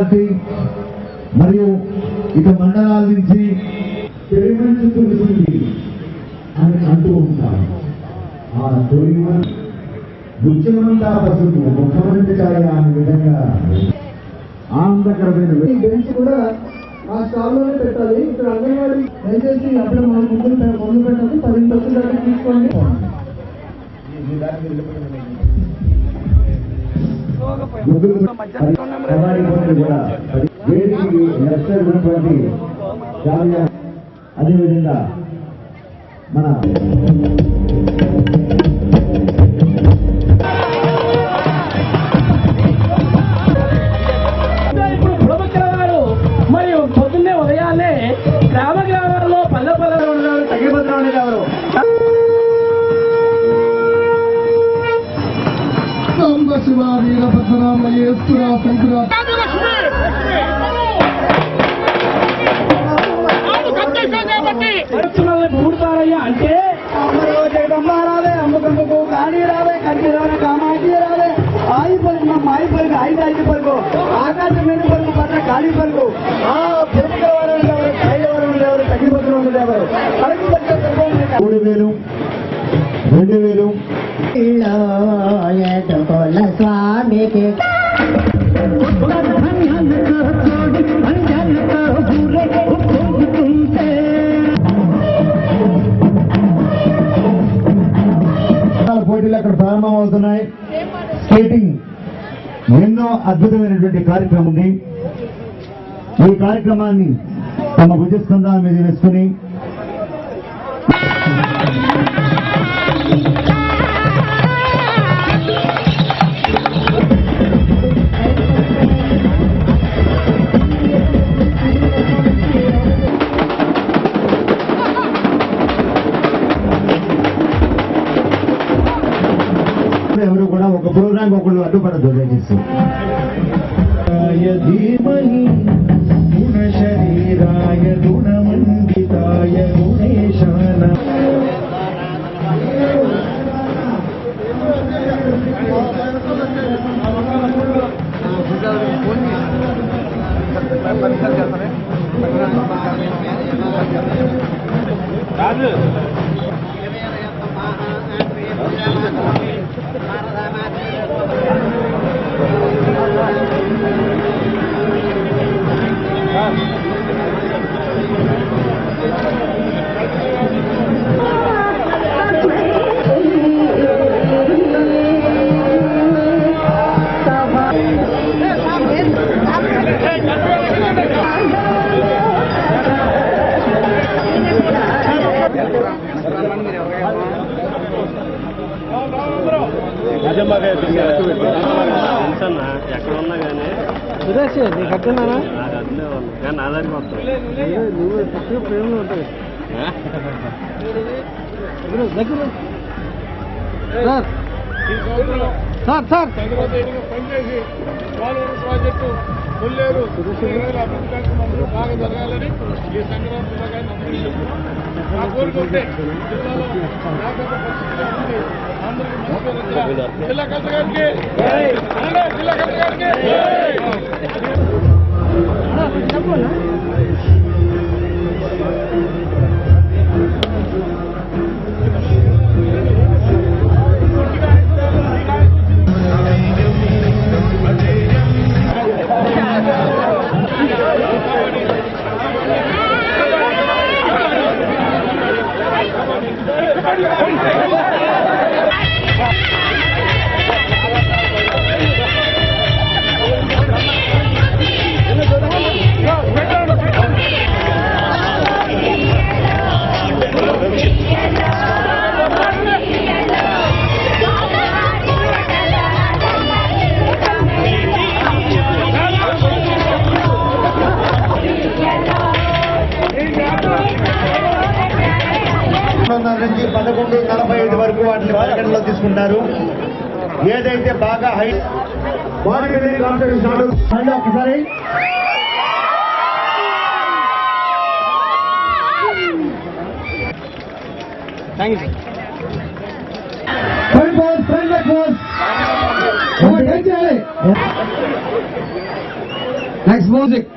Party మరియు ఇక మండలాల నుంచి తెలియని తులసింది అని అంటూ ఉంటారు. ఆ తొలిమ బుజ్జమంతా పసుపు ముఖమంటికాయ అనే విధంగా ఆనందకరమైన బెంచ్ కూడా ఆ స్టాల్లోనే పెట్టాలి. ఇక్కడ అంగన్వాడీ దయచేసి అప్పుడు మనం ముందు పెట్టాలి. 10% దాకా తీసుకోండి. అదేవిధంగా మన మరియు పొద్దున్నే ఉదయాన్నే గ్రామాల్లో పల్లె పల్లెలు ఉన్నారు. తగ్గిపోతున్నా గారు శివ వీరభద్రరామయ్యేశ్వర శంకర పూడతారయ్యా అంటే అమ్మరాలే అమ్మకమ్మకు కాళీ రాలే కంటి రాలే కామాజీ రాలే ఆయి పలుకు మా మాయి పలుకు 5 పలుకు ఆకాశం మీద పలుకు పట్ల ఖాళీ పలుకు ఆ పెరుగు ఎవరు కాయలు ఎవరు తగ్గిపోతున్న ఎవరు కడుపు పట్టే 3000 2000 స్వామికి పోటీలు అక్కడ ప్రారంభమవుతున్నాయి. స్కేటింగ్ ఎన్నో అద్భుతమైనటువంటి కార్యక్రమం ఉంది. ఈ కార్యక్రమాన్ని తమ భుజస్కంధాల మీద వేసుకుని ఎవరు కూడా ఒక ప్రోగ్రామ్ ఒకళ్ళు అడ్డుపడదు. దయచేసి గుణ శరీరాయ గుణమండితాయ గుణేశాన ఎక్కడ ఉన్నా కానీ సురేష్ నీకు అర్థనానా నాకు అర్థమే ఉంది కానీ నా దానికి వస్తాయి నువ్వు తక్కువ ప్రేమలో ఉంటాయి. సార్ సార్ పనిచేసి పోలవరం ప్రాజెక్టు కొల్లేరు అభివృద్ధి కార్యక్రమాలు బాగా జరగాలని ఈ సంక్రాంతిలో కానీ నా కోరుకుంటే జిల్లాలో అందరికీ జిల్లా కలెక్టర్ గారికి జిల్లా కలెక్టర్ గారికి చెప్పండి. నుంచి 11:45 వరకు వాటిని పరిగణలో తీసుకుంటారు. ఏదైతే బాగా హై ఒకసారి next music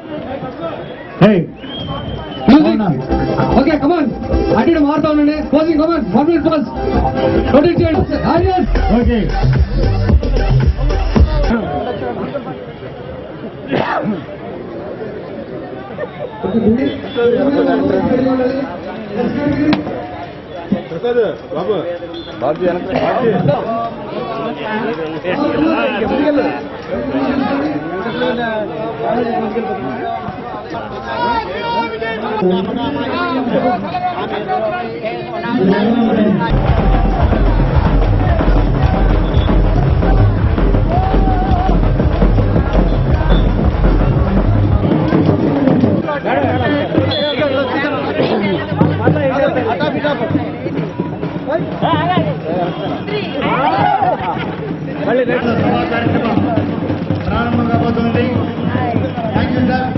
music okay come on అటు మారుతా ఉండండి posing come on 1 minute pause rotate చేయండి ఆడియన్స్ ఓకే బాబు ప్రారంభం కాబోతుంది. Thank you sir.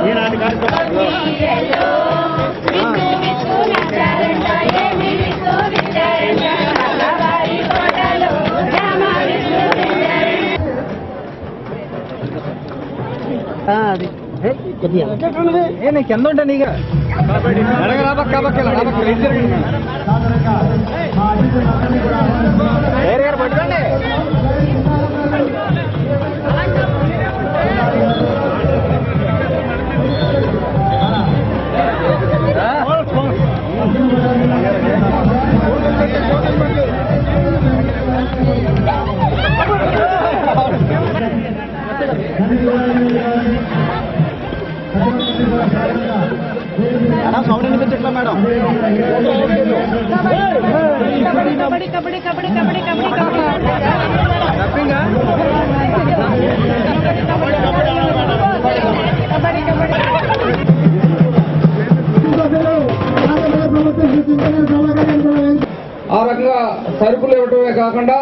ఈనాటి కార్యక్రమం కింద ఉంటాను ఇక పట్టుకోండి. సౌండ్ వినిపించట్లా మేడం. కబడ్డీ కబడ్డీ కబడ్డీ కబడ్డీ కబడ్డీ ఆ రకంగా సరుకులు ఇవ్వటమే కాకుండా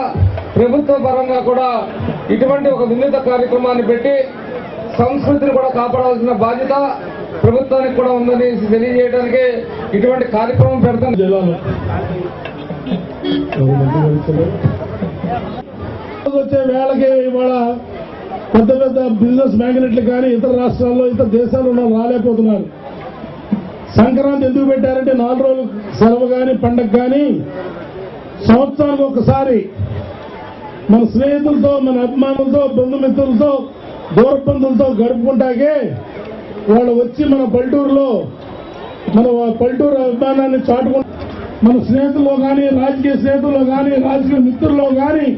ప్రభుత్వ పరంగా కూడా ఇటువంటి ఒక వినూత్న కార్యక్రమాన్ని పెట్టి సంస్కృతిని కూడా కాపాడాల్సిన బాధ్యత ప్రభుత్వానికి కూడా ఉందని తెలియజేయడానికి ఇటువంటి కార్యక్రమం పెడతాం జిల్లాలో. వచ్చే వేళకి ఇవాళ పెద్ద పెద్ద బిజినెస్ మ్యాగ్నెట్లు కానీ ఇతర రాష్ట్రాల్లో ఇతర దేశాల్లో ఉన్న రాలేకపోతున్నారు. సంక్రాంతి ఎందుకు పెట్టారంటే 4 రోజులు సెలవు కానీ పండగ కానీ సంవత్సరానికి ఒకసారి మన స్నేహితులతో మన అభిమానులతో బంధుమిత్రులతో దూర బంధువులతో గడుపుకుంటాకే వాళ్ళు వచ్చి మన పల్లెటూరులో మన పల్లెటూరు అభిమానాన్ని చాటుకుంటారు. మన స్నేహితుల్లో కానీ రాజకీయ స్నేహితుల్లో కానీ రాజకీయ మిత్రుల్లో కానీ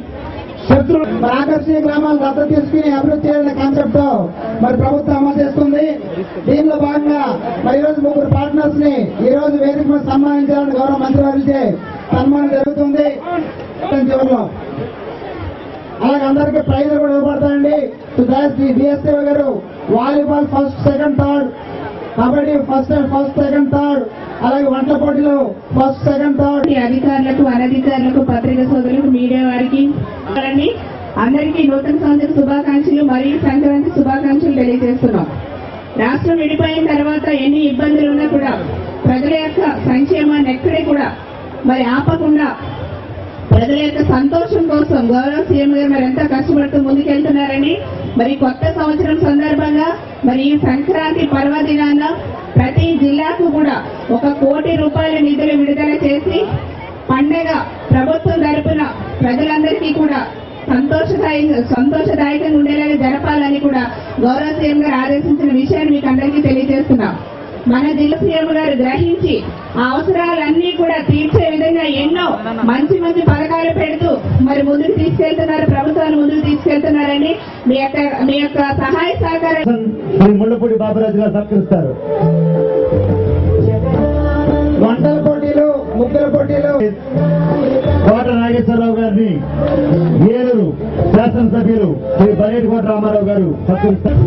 శత్రువులు ఆకర్షణీయ గ్రామాలను దత్తత తీసుకుని అభివృద్ధి చేయాలనే కాన్సెప్ట్ మరి ప్రభుత్వం అమలు చేస్తుంది. దీనిలో భాగంగా మరి ఈరోజు 3 పార్ట్నర్స్ ని ఈ రోజు వేదిక మీద సన్మానించాలని గౌరవ మంత్రి వారిచే సన్మానం జరుగుతుంది. అలాగే అందరికీ ప్రైజులు కూడా ఇవ్వబడతాయండి. బిఎస్ఏ గారు volleyball first second third, kabaddi first second third, అలాగే వంట పోటీలు ఫస్ట్ సెకండ్ థర్డ్. అధికారులకు అనధికారులకు పత్రిక సోదరులకు మీడియా వారికి అందరికీ నూతన సంవత్సర శుభాకాంక్షలు మరియు సంక్రాంతి శుభాకాంక్షలు తెలియజేస్తున్నాం. రాష్ట్రం విడిపోయిన తర్వాత ఎన్ని ఇబ్బందులు ఉన్నా కూడా ప్రజల యొక్క సంక్షేమాన్ని ఎక్కడే కూడా మరి ఆపకుండా ప్రజల యొక్క సంతోషం కోసం గౌరవ సీఎం గారు మరి ఎంతో కష్టపడుతూ ముందుకెళ్తున్నారని మరి కొత్త సంవత్సరం సందర్భంగా మరి ఈ సంక్రాంతి పర్వదినాన ప్రతి జిల్లాకు కూడా 1 కోటి రూపాయల నిధులు విడుదల చేసి పండగ ప్రభుత్వం తరపున ప్రజలందరికీ కూడా సంతోషదాయకంగా ఉండేలాగా జరపాలని కూడా గౌరవ సీఎం గారు ఆదేశించిన విషయాన్ని మీకు అందరికీ తెలియజేస్తున్నాం. మన జిల్లా సీఎం గారు గ్రహించి ఆ అవసరాలన్నీ కూడా తీర్చే విధంగా ఎన్నో మంచి మంచి పథకాలు పెడుతూ మరి ముందుకు తీసుకెళ్తున్నారు, ప్రభుత్వాన్ని ముందుకు తీసుకెళ్తున్నారని మీ యొక్క సహాయ సహకారం ముళ్ళపూడి బాబురాజు గారు సత్కరిస్తారు. వంటల పోటీలు 30 ఎత్తుల పోటీలో కోట నాగేశ్వరరావు గారిని ఏలూరు శాసనసభ్యులు శ్రీ బరేటికోట రామారావు గారు సత్కరిస్తారు.